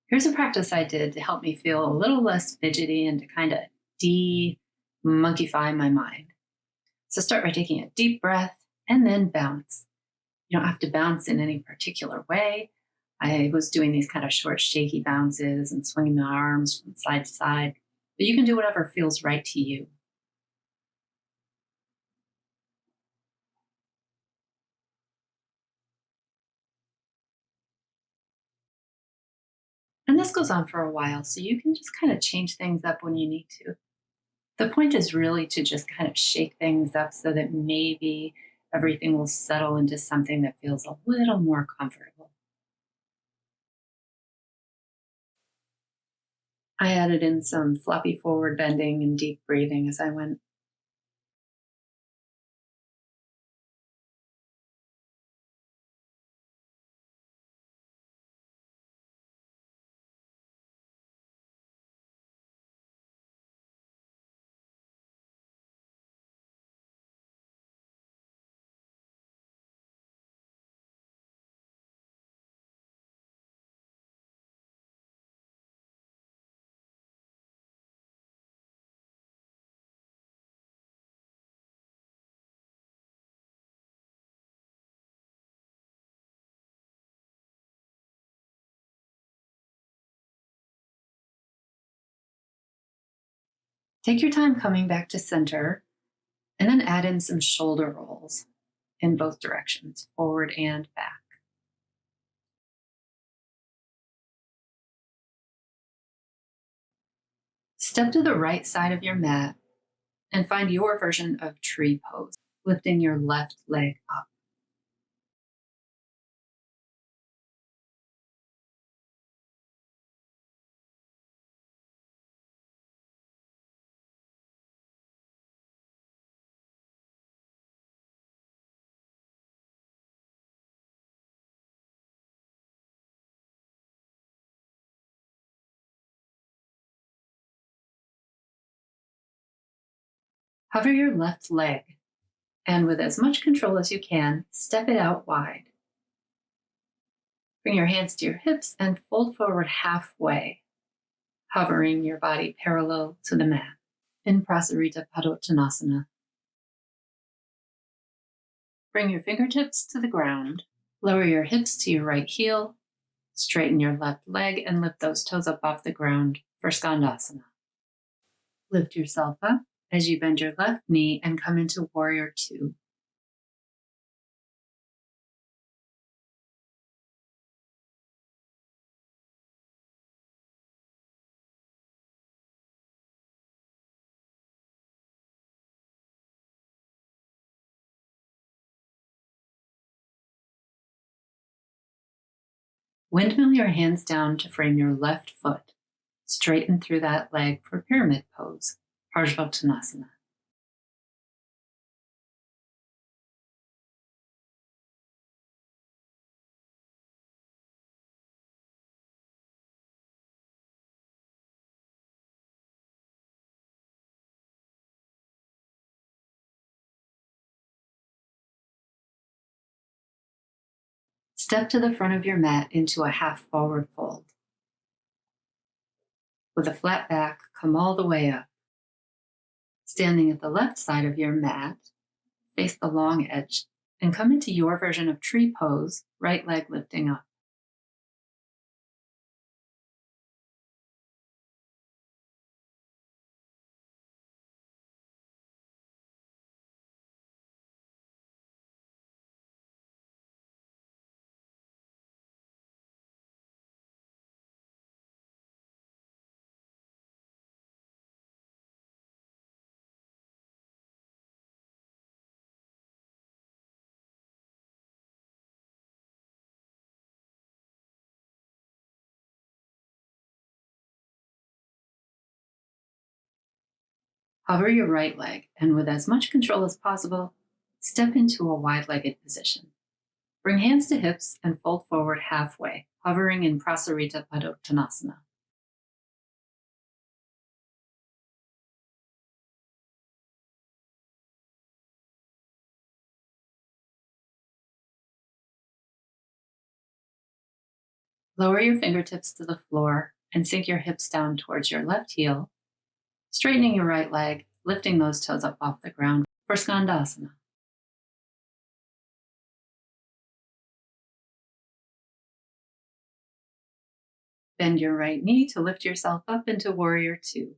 Here's a practice I did to help me feel a little less fidgety and to kind of de-monkeyfy my mind. So start by taking a deep breath and then bounce. You don't have to bounce in any particular way. I was doing these kind of short, shaky bounces and swinging my arms from side to side, but you can do whatever feels right to you. And this goes on for a while, so you can just kind of change things up when you need to. The point is really to just kind of shake things up so that maybe everything will settle into something that feels a little more comfortable. I added in some floppy forward bending and deep breathing as I went. Take your time coming back to center and then add in some shoulder rolls in both directions, forward and back. Step to the right side of your mat and find your version of tree pose, lifting your left leg up. Hover your left leg and with as much control as you can, step it out wide. Bring your hands to your hips and fold forward halfway, hovering your body parallel to the mat in Prasarita Padottanasana. Bring your fingertips to the ground. Lower your hips to your right heel. Straighten your left leg and lift those toes up off the ground for Skandasana. Lift yourself up as you bend your left knee and come into Warrior Two. Windmill your hands down to frame your left foot. Straighten through that leg for Pyramid Pose, Parsvottanasana. Step to the front of your mat into a half forward fold. With a flat back, come all the way up. Standing at the left side of your mat, face the long edge and come into your version of tree pose, right leg lifting up. Hover your right leg and with as much control as possible, step into a wide-legged position. Bring hands to hips and fold forward halfway, hovering in Prasarita Padottanasana. Lower your fingertips to the floor and sink your hips down towards your left heel, straightening your right leg, lifting those toes up off the ground for Skandasana. Bend your right knee to lift yourself up into Warrior Two.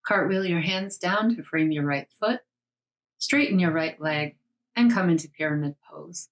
Cartwheel your hands down to frame your right foot, straighten your right leg, and come into pyramid pose.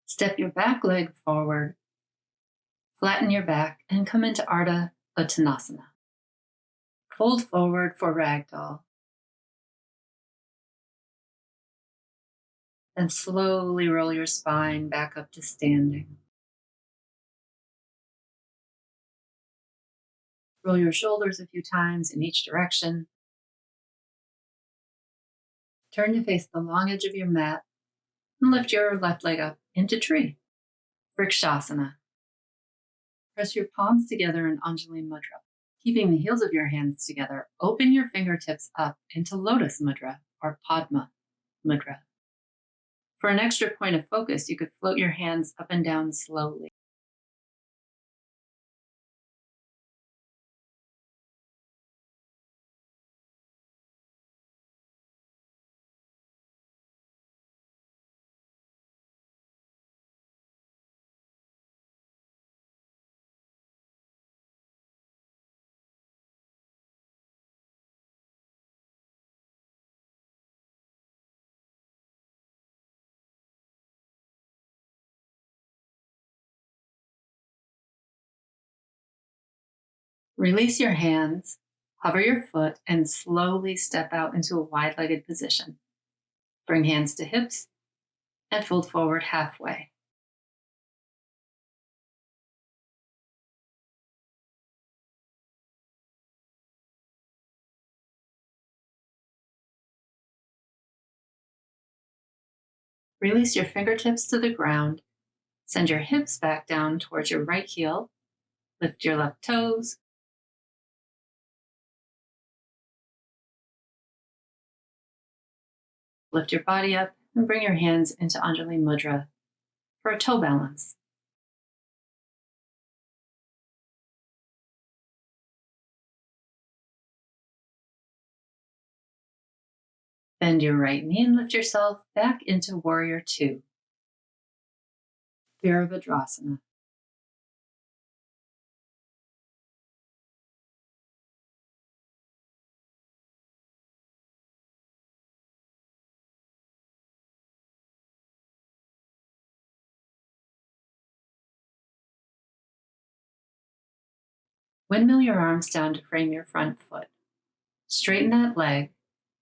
Step your back leg forward, flatten your back, and come into Ardha Uttanasana. Fold forward for Ragdoll. Then slowly roll your spine back up to standing. Roll your shoulders a few times in each direction. Turn to face the long edge of your mat and lift your left leg up into tree. Vrksasana. Press your palms together in Anjali Mudra. Keeping the heels of your hands together, open your fingertips up into Lotus Mudra or Padma Mudra. For an extra point of focus, you could float your hands up and down slowly. Release your hands, hover your foot, and slowly step out into a wide-legged position. Bring hands to hips and fold forward halfway. Release your fingertips to the ground. Send your hips back down towards your right heel. Lift your left toes. Lift your body up and bring your hands into Anjali Mudra for a toe balance. Bend your right knee and lift yourself back into Warrior Two. Virabhadrasana. Windmill your arms down to frame your front foot. Straighten that leg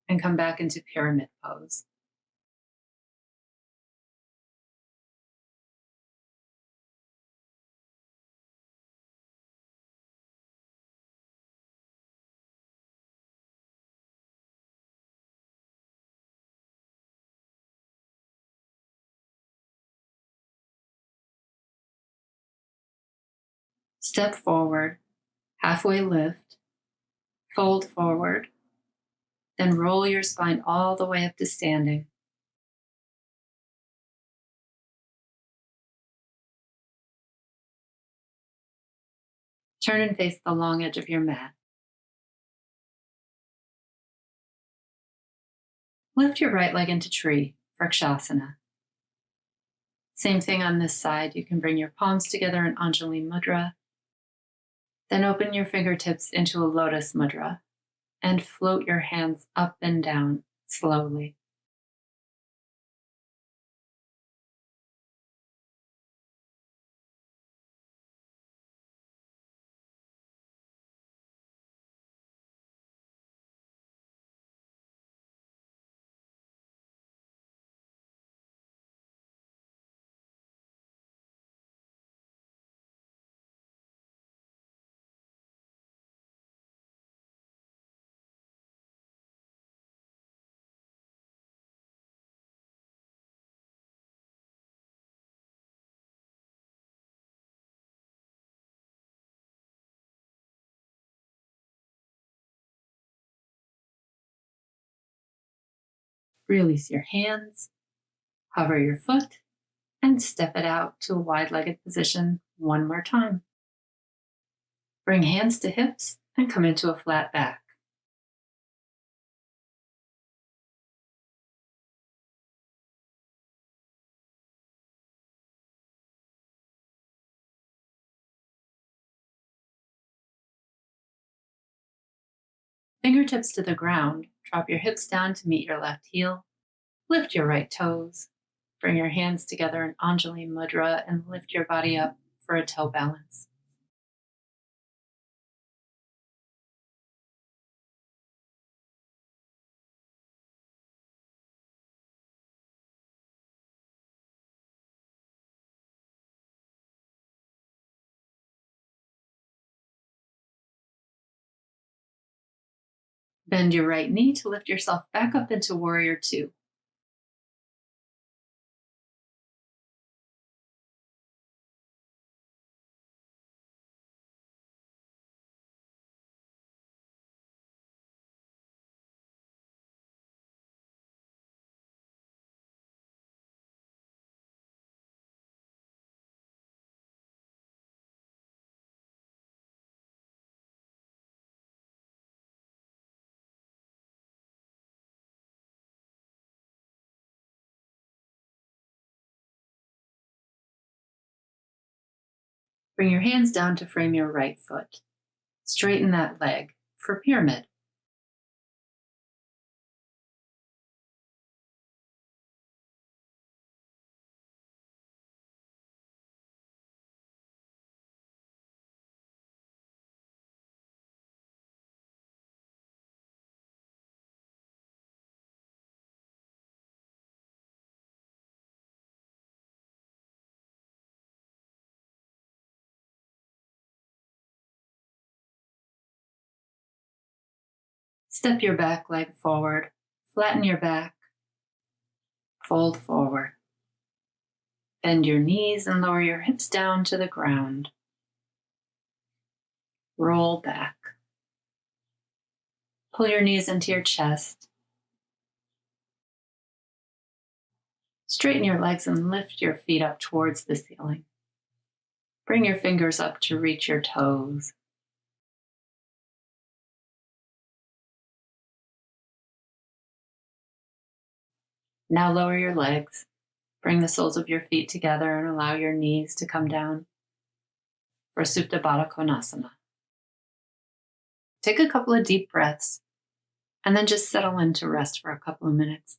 and come back into pyramid pose. Step forward, halfway lift, fold forward, then roll your spine all the way up to standing. Turn and face the long edge of your mat. Lift your right leg into tree, vrksasana. Same thing on this side. You can bring your palms together in Anjali Mudra. Then open your fingertips into a lotus mudra and float your hands up and down slowly. Release your hands, hover your foot, and step it out to a wide-legged position one more time. Bring hands to hips and come into a flat back. Fingertips to the ground, drop your hips down to meet your left heel. Lift your right toes. Bring your hands together in Anjali Mudra and lift your body up for a toe balance. Bend your right knee to lift yourself back up into Warrior Two. Bring your hands down to frame your right foot. Straighten that leg for pyramid. Step your back leg forward. Flatten your back. Fold forward. Bend your knees and lower your hips down to the ground. Roll back. Pull your knees into your chest. Straighten your legs and lift your feet up towards the ceiling. Bring your fingers up to reach your toes. Now lower your legs. Bring the soles of your feet together and allow your knees to come down for Supta Baddha Konasana. Take a couple of deep breaths and then just settle in to rest for a couple of minutes.